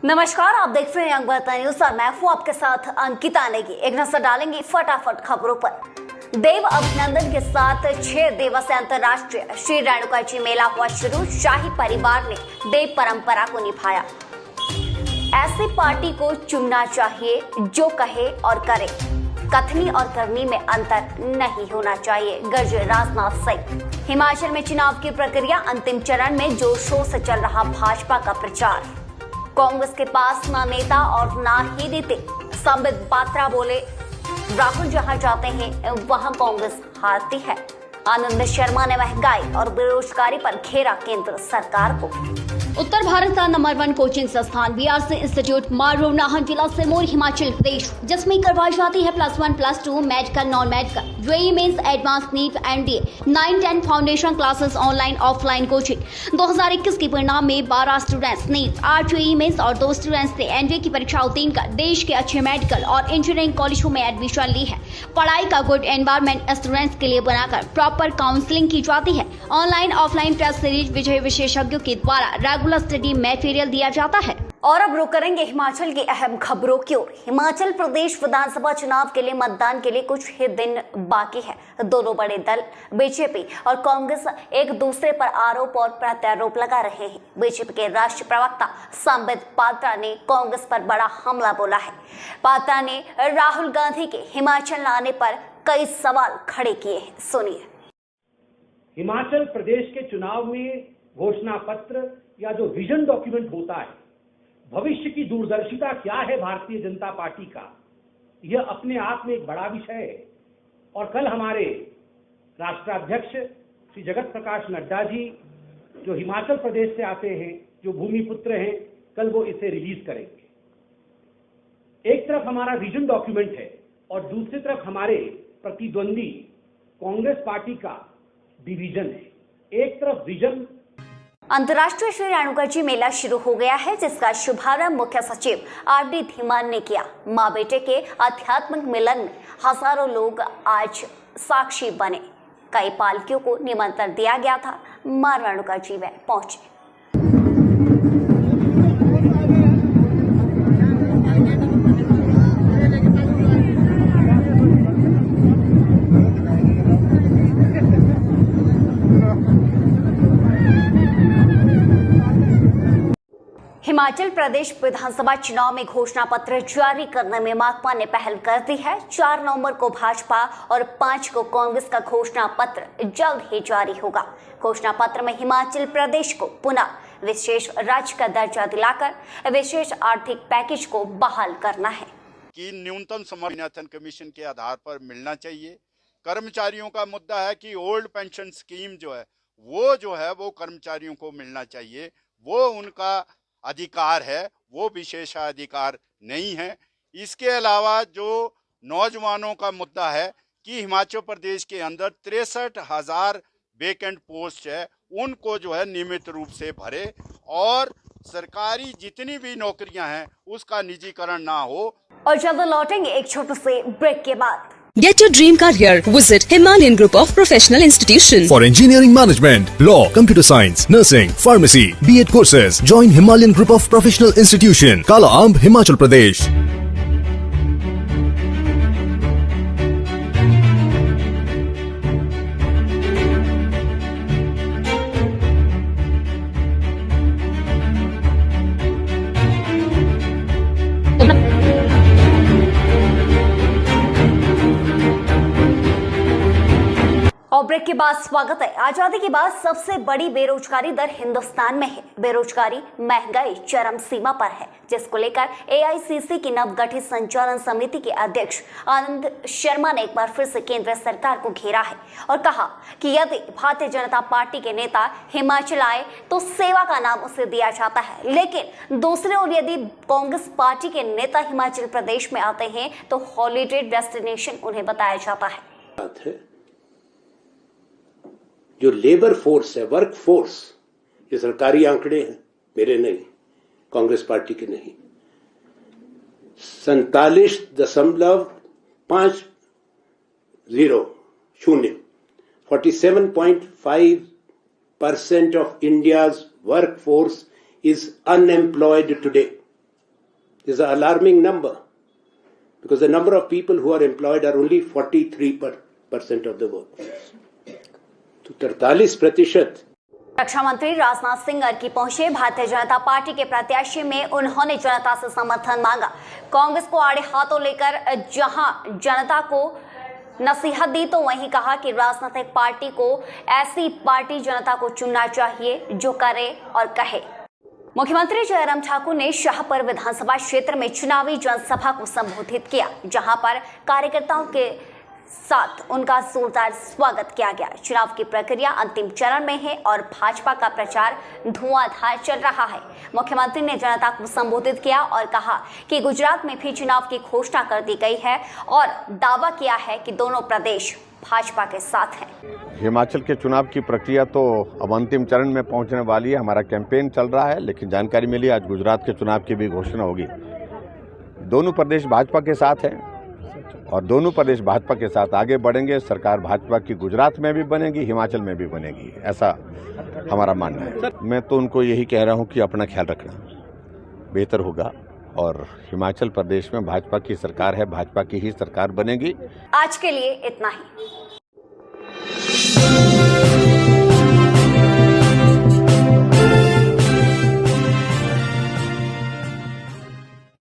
नमस्कार, आप देख रहे हैं अंगवार्ता न्यूज और मैं हूं आपके साथ अंकिता नेगी। एक नजर डालेंगे फटाफट खबरों पर। देव अभिनंदन के साथ 6 दिवसीय अंतर्राष्ट्रीय श्री रेणुकाजी मेला हुआ शुरू। शाही परिवार ने देव परंपरा को निभाया। ऐसी पार्टी को चुनना चाहिए जो कहे और करे, कथनी और करनी में अंतर नहीं होना चाहिए, गरजे राजनाथ सिंह। हिमाचल में चुनाव की प्रक्रिया अंतिम चरण में जोर शोर से चल रहा भाजपा का प्रचार। कांग्रेस के पास ना नेता और ना ही नीति। संबित पात्रा बोले, राहुल जहां जाते हैं वहां कांग्रेस हारती है। आनंद शर्मा ने महंगाई और बेरोजगारी पर घेरा केंद्र सरकार को। उत्तर भारत का नंबर 1 कोचिंग संस्थान बीआरसी इंस्टीट्यूट मारू नाहन जिला सिरमौर हिमाचल प्रदेश, जिसमें करवाई जाती है +1 +2 medical non medical JEE mains advance NEET NDA 9-10 foundation classes online offline coaching. 2021 के परिणाम में 12 स्टूडेंट्स नीट 8 जेईई मेंस और 2 स्टूडेंट्स ने एनडीए की परीक्षा उत्तीर्ण कर देश के अच्छे मेडिकल और इंजीनियरिंग कॉलेजों में एडमिशन ली है। पढ़ाई का गुड एनवायरमेंट स्टूडेंट्स के लिए बनाकर प्रॉपर काउंसलिंग की जाती है। ऑनलाइन ऑफलाइन टेस्ट सीरीज विजय विशेषज्ञों के द्वारा रेगुलर स्टडी मटेरियल दिया जाता है। और अब रुक करेंगे हिमाचल की अहम खबरों की ओर। हिमाचल प्रदेश विधानसभा चुनाव के लिए मतदान के लिए कुछ ही दिन बाकी है। दोनों बड़े दल बीजेपी और कांग्रेस एक दूसरे पर आरोप और प्रत्यारोप लगा रहे हैं। बीजेपी के राष्ट्रीय प्रवक्ता संबित पात्रा ने कांग्रेस पर बड़ा हमला बोला है। पात्रा ने राहुल गांधी के हिमाचल आने पर कई सवाल खड़े किए हैं। सुनिए। हिमाचल प्रदेश के चुनाव में घोषणा पत्र या जो विजन डॉक्यूमेंट होता है, भविष्य की दूरदर्शिता क्या है भारतीय जनता पार्टी का, यह अपने आप में एक बड़ा विषय है। और कल हमारे राष्ट्राध्यक्ष श्री जगत प्रकाश नड्डा जी, जो हिमाचल प्रदेश से आते हैं, जो भूमिपुत्र हैं, कल वो इसे रिलीज करेंगे। एक तरफ हमारा विजन डॉक्यूमेंट है और दूसरी तरफ हमारे प्रतिद्वंदी कांग्रेस पार्टी का डिवीजन है। एक तरफ विजन। अंतर्राष्ट्रीय श्री रेणुकाजी मेला शुरू हो गया है, जिसका शुभारंभ मुख्य सचिव आरडी धीमान ने किया। मां बेटे के आध्यात्मिक मिलन में हजारों लोग आज साक्षी बने। कई पालकियों को निमंत्रण दिया गया था, मां रेणुकाजी में पहुंचे। हिमाचल प्रदेश विधानसभा चुनाव में घोषणा पत्र जारी करने में माकपा ने पहल कर दी है। 4 नवंबर को भाजपा और 5 को कांग्रेस का घोषणा पत्र जल्द ही जारी होगा। घोषणा पत्र में हिमाचल प्रदेश को पुनः विशेष राज्य का दर्जा दिलाकर विशेष आर्थिक पैकेज को बहाल करना है कि न्यूनतम समर्थन कमीशन के आधार पर मिलना चाहिए। कर्मचारियों का मुद्दा है कि ओल्ड पेंशन स्कीम जो है वो कर्मचारियों को मिलना चाहिए। वो उनका अधिकार है, वो विशेषाधिकार नहीं है। इसके अलावा जो नौजवानों का मुद्दा है कि हिमाचल प्रदेश के अंदर 63,000 वेकेंट पोस्ट है, उनको जो है नियमित रूप से भरे और सरकारी जितनी भी नौकरियां हैं उसका निजीकरण ना हो। और जल्द लौटेंगे एक छोटे से ब्रेक के बाद। Get your dream career. Visit Himalayan Group of Professional Institutions. For engineering management, law, computer science, nursing, pharmacy, B.Ed courses, join Himalayan Group of Professional Institution, Kala Amb, Himachal Pradesh. और break के बाद स्वागत है। आजादी के बाद सबसे बड़ी बेरोजगारी दर हिंदुस्तान में है। बेरोजगारी, महंगाई चरम सीमा पर है, जिसको लेकर एआईसीसी की नवगठित संचालन समिति के अध्यक्ष आनंद शर्मा ने एक बार फिर से केंद्र सरकार को घेरा है और कहा कि यदि भारतीय जनता पार्टी के नेता हिमाचल आए तो सेवा का नाम उसे दिया जाता है, लेकिन दूसरी ओर यदि कांग्रेस पार्टी के नेता हिमाचल प्रदेश में आते हैं तो हॉलीडे डेस्टिनेशन उन्हें बताया जाता है। जो लेबर फोर्स है, वर्क फोर्स, ये सरकारी आंकड़े हैं, मेरे नहीं, कांग्रेस पार्टी के नहीं। 47.50 47.5% of India's workforce is unemployed today. is an alarming number because the number of people who are employed are only 43% of the workforce. तो 43%. रक्षा मंत्री राजनाथ सिंह अर्की पहुंचे। भारतीय जनता पार्टी के प्रत्याशी में उन्होंने जनता से समर्थन मांगा। कांग्रेस को आड़े हाथों लेकर जहां जनता को नसीहत दी तो वहीं कहा कि राजनीतिक पार्टी को ऐसी पार्टी जनता को चुनना चाहिए जो करे और कहे। मुख्यमंत्री जयराम ठाकुर ने शाहपुर विधानसभा क्षेत्र में चुनावी जनसभा को संबोधित किया, जहां पर कार्यकर्ताओं के साथ उनका जोरदार स्वागत किया गया। चुनाव की प्रक्रिया अंतिम चरण में है और भाजपा का प्रचार धुआंधार चल रहा है। मुख्यमंत्री ने जनता को संबोधित किया और कहा कि गुजरात में भी चुनाव की घोषणा कर दी गई है और दावा किया है कि दोनों प्रदेश भाजपा के साथ हैं। हिमाचल के चुनाव की प्रक्रिया तो अब अंतिम चरण में पहुंचने वाली है। हमारा कैंपेन चल रहा है, लेकिन जानकारी मिली आज गुजरात के चुनाव की भी घोषणा होगी। दोनों प्रदेश भाजपा के साथ हैं और दोनों प्रदेश भाजपा के साथ आगे बढ़ेंगे। सरकार भाजपा की गुजरात में भी बनेगी, हिमाचल में भी बनेगी, ऐसा हमारा मानना है। मैं तो उनको यही कह रहा हूं कि अपना ख्याल रखना बेहतर होगा और हिमाचल प्रदेश में भाजपा की सरकार है, भाजपा की ही सरकार बनेगी। आज के लिए इतना ही।